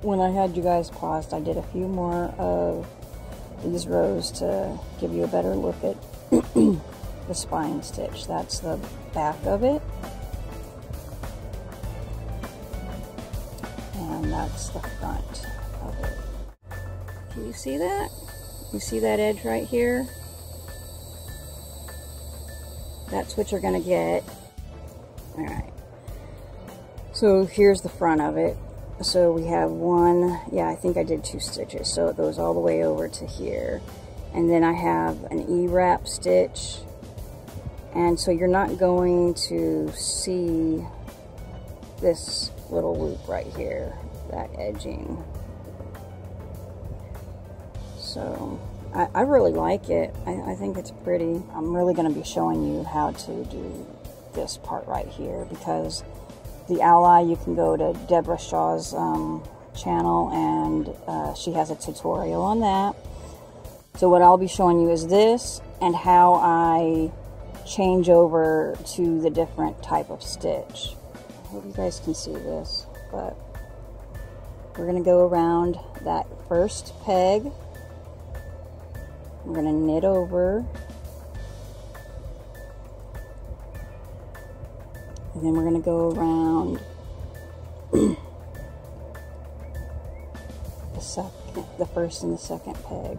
when I had you guys paused, I did a few more of these rows to give you a better look at the spine stitch. That's the back of it. And that's the front of it. Can you see that? You see that edge right here? That's what you're going to get. Alright. So here's the front of it. So we have one, yeah, I think I did 2 stitches. So it goes all the way over to here. And then I have an ewrap stitch. And so you're not going to see this little loop right here, that edging. So I really like it. I think it's pretty. I'm really going to be showing you how to do this part right here, because the ally, you can go to Deborah Shaw's channel, and she has a tutorial on that. So what I'll be showing you is this, and how I change over to the different type of stitch. I hope you guys can see this, but we're going to go around that first peg. We're going to knit over, and then we're going to go around the first and the second peg.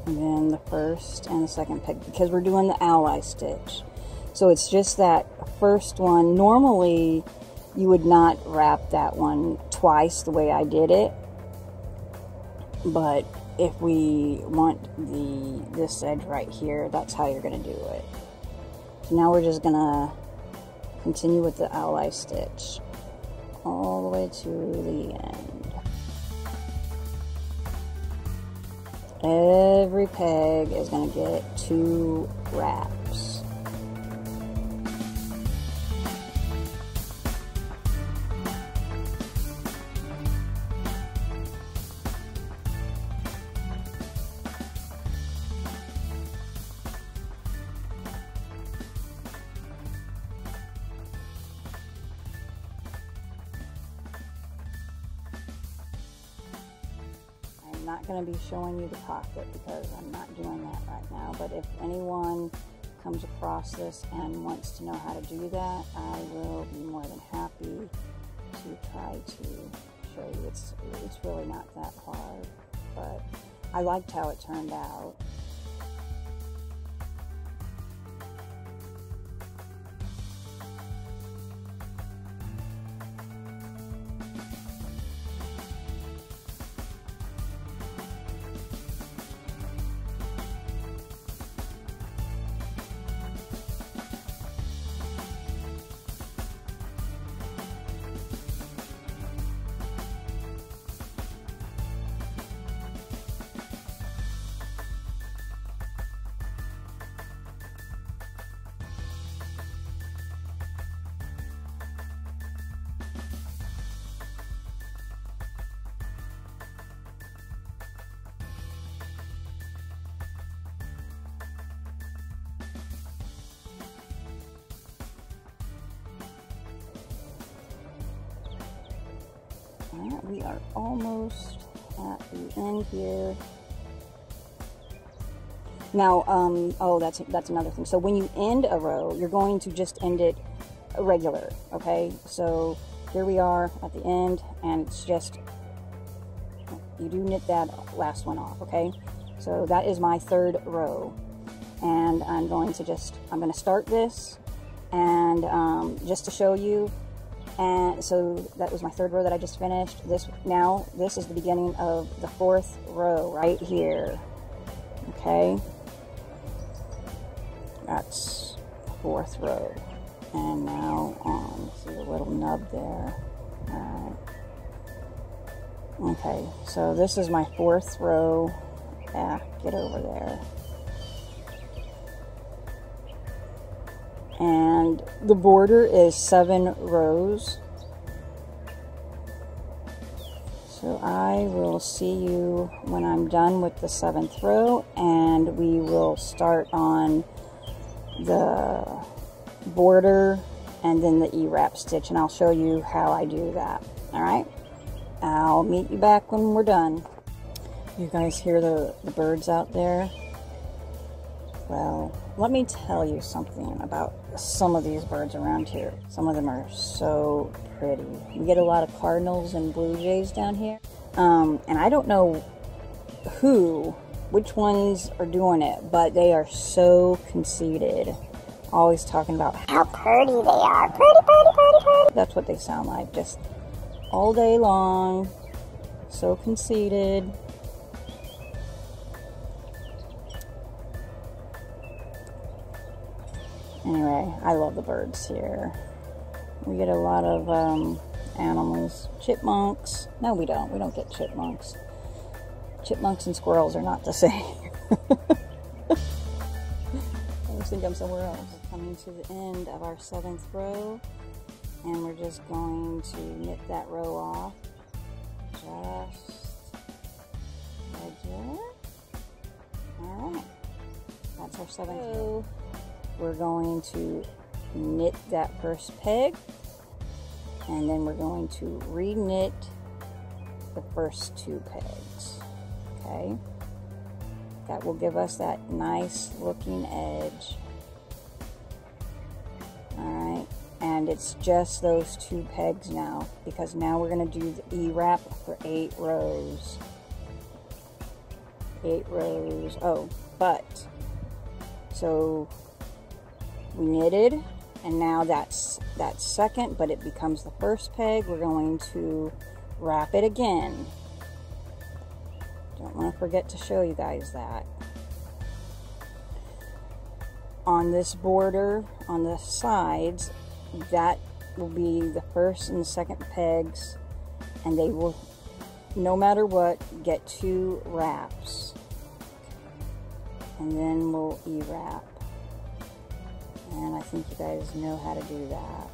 And then the first and the second peg, because we're doing the ally stitch. So it's just that first one. Normally you would not wrap that one twice the way I did it, but if we want this edge right here, that's how you're going to do it. So now we're just going to continue with the ally stitch all the way to the end. Every peg is going to get 2 wraps. I'm not going to be showing you the pocket because I'm not doing that right now, but if anyone comes across this and wants to know how to do that, I will be more than happy to try to show you. It's really not that hard, but I liked how it turned out. Alright, we are almost at the end here. Now, oh, that's another thing. So when you end a row, you're going to just end it regular, okay? So here we are at the end, and it's just, you do knit that last one off, okay? So that is my 3rd row, and I'm going to start this, and just to show you. And so that was my 3rd row that I just finished. This is the beginning of the 4th row right here. Okay, that's the 4th row. And now on, see the little nub there. All right. Okay, so this is my 4th row. Get over there. And the border is 7 rows. So I will see you when I'm done with the 7th row, and we will start on the border and then the ewrap stitch, and I'll show you how I do that. Alright, I'll meet you back when we're done. You guys hear the birds out there? Well, let me tell you something about some of these birds around here. Some of them are so pretty. We get a lot of cardinals and blue jays down here. And I don't know which ones are doing it, but they are so conceited. Always talking about how pretty they are. Pretty, pretty, pretty, pretty. That's what they sound like, just all day long. So conceited. Anyway, I love the birds here. We get a lot of animals. Chipmunks. No, we don't. We don't get chipmunks. Chipmunks and squirrels are not the same. I just think I'm somewhere else. We're coming to the end of our 7th row, and we're just going to knit that row off. Just right there. Alright. That's our 7th row. We're going to knit that first peg, and then we're going to re-knit the first 2 pegs. Okay, that will give us that nice looking edge. Alright, and it's just those 2 pegs now, because now we're going to do the E-wrap for 8 rows. 8 rows. Oh, but so we knitted, and now that's second, but it becomes the first peg. We're going to wrap it again. Don't want to forget to show you guys that. On this border, on the sides, that will be the first and the second pegs, and they will, no matter what, get 2 wraps. And then we'll E-wrap. And I think you guys know how to do that.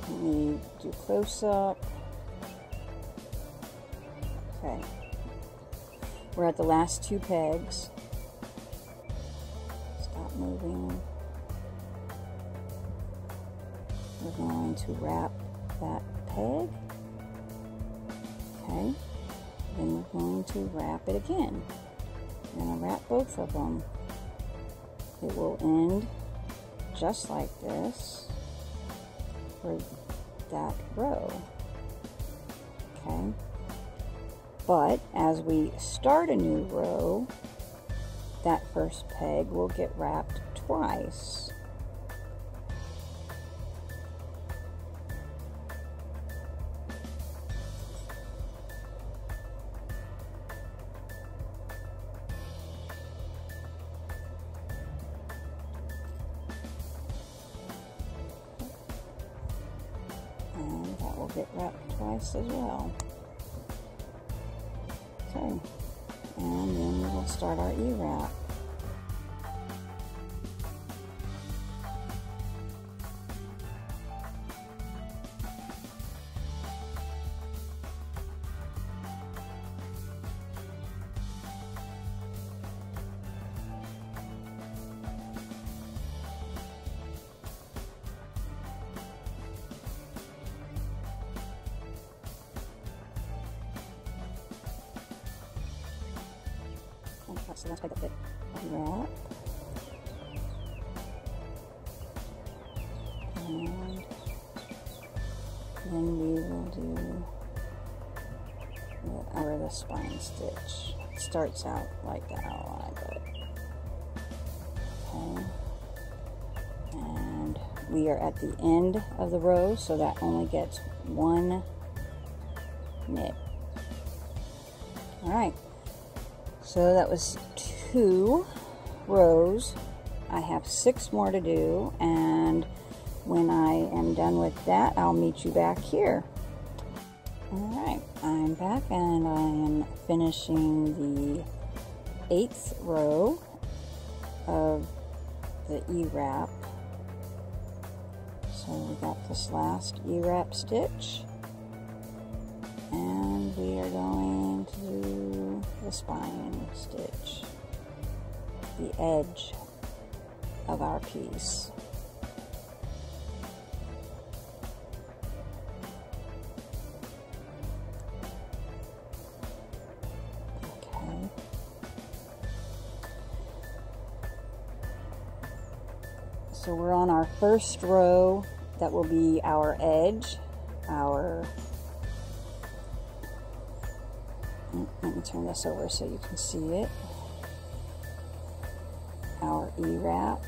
Let me do close up. Okay. We're at the last 2 pegs. Stop moving. We're going to wrap that peg. Okay. Then we're going to wrap it again. We're going to wrap both of them. It will end just like this for that row. Okay, but as we start a new row, that first peg will get wrapped twice. And that will get wrapped twice as well. Okay, and then we'll start our E-wrap. the last peg that fit. Wrap. And then we will do the spine stitch. It starts out like the outline, but okay. And we are at the end of the row, so that only gets one knit. All right, so that was 2 rows. I have 6 more to do, and when I am done with that, I'll meet you back here. All right, I'm back, and I am finishing the 8th row of the ewrap. So we got this last ewrap stitch, and we are going to do the spine stitch, the edge of our piece. Okay. So we're on our first row. That will be our edge, let me turn this over so you can see it, our ewrap,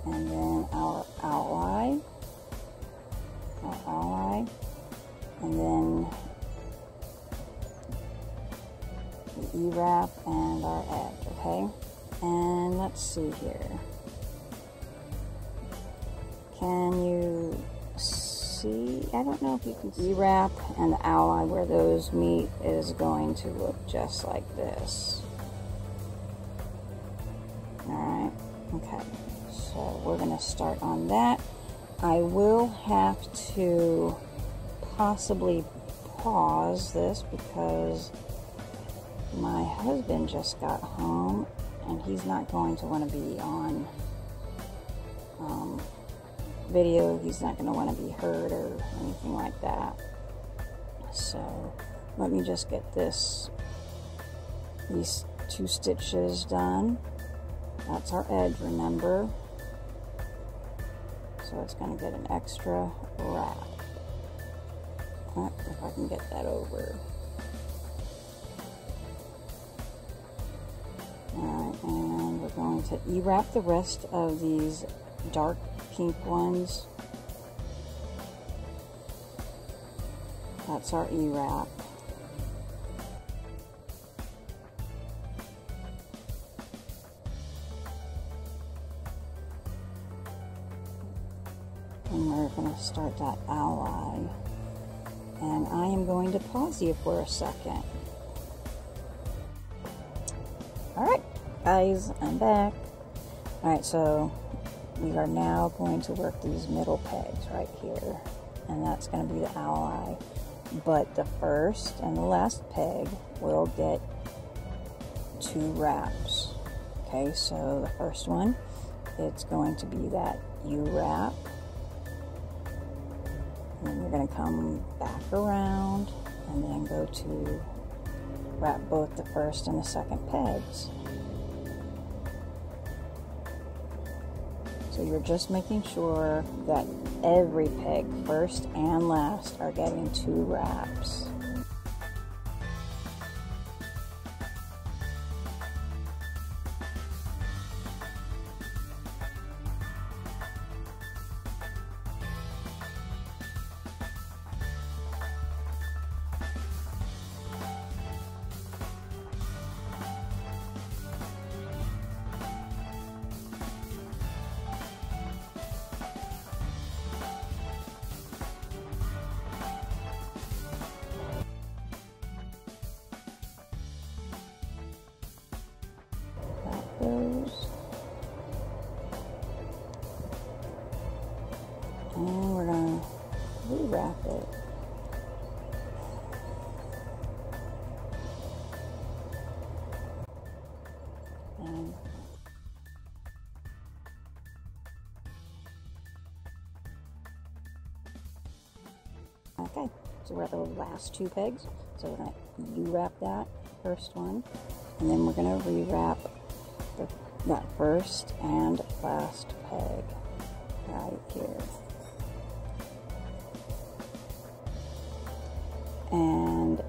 and then our outline, and then the ewrap and our edge, okay? And let's see here. Can you see? I don't know if you can see. Ewrap and the outline, where those meet, is going to look just like this. Alright, okay. So we're going to start on that. I will have to possibly pause this because my husband just got home and he's not going to want to be on video. He's not going to want to be heard or anything like that. So let me just get these 2 stitches done. That's our edge, remember? So it's going to get an extra wrap. If I can get that over. Alright, and we're going to ewrap the rest of these dark pink ones. That's our ewrap. And we're going to start that ally. And I am going to pause you for a second. Alright, guys, I'm back. Alright, so we are now going to work these middle pegs right here, and that's going to be the ally. But the first and the last peg will get 2 wraps. Okay, so the first one, it's going to be that ewrap, and then you're going to come back around and then go to wrap both the first and the second pegs. So you're just making sure that every peg, first and last, are getting 2 wraps. Those. And we're going to re-wrap it. And okay, so we're at the last 2 pegs. So we're going to U-wrap that first one, and then we're going to re-wrap that first and last peg right here. And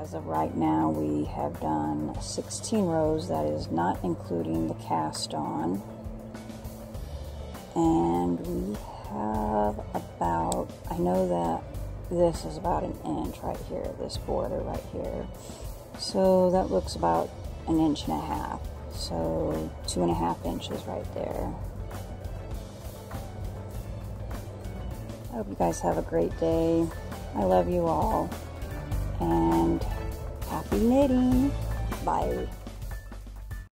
as of right now, we have done 16 rows. That is not including the cast on. And we have about, I know that this is about an inch right here, this border right here. So that looks about 1.5 inches. So 2.5 inches right there. I hope you guys have a great day. I love you all. And happy knitting. Bye.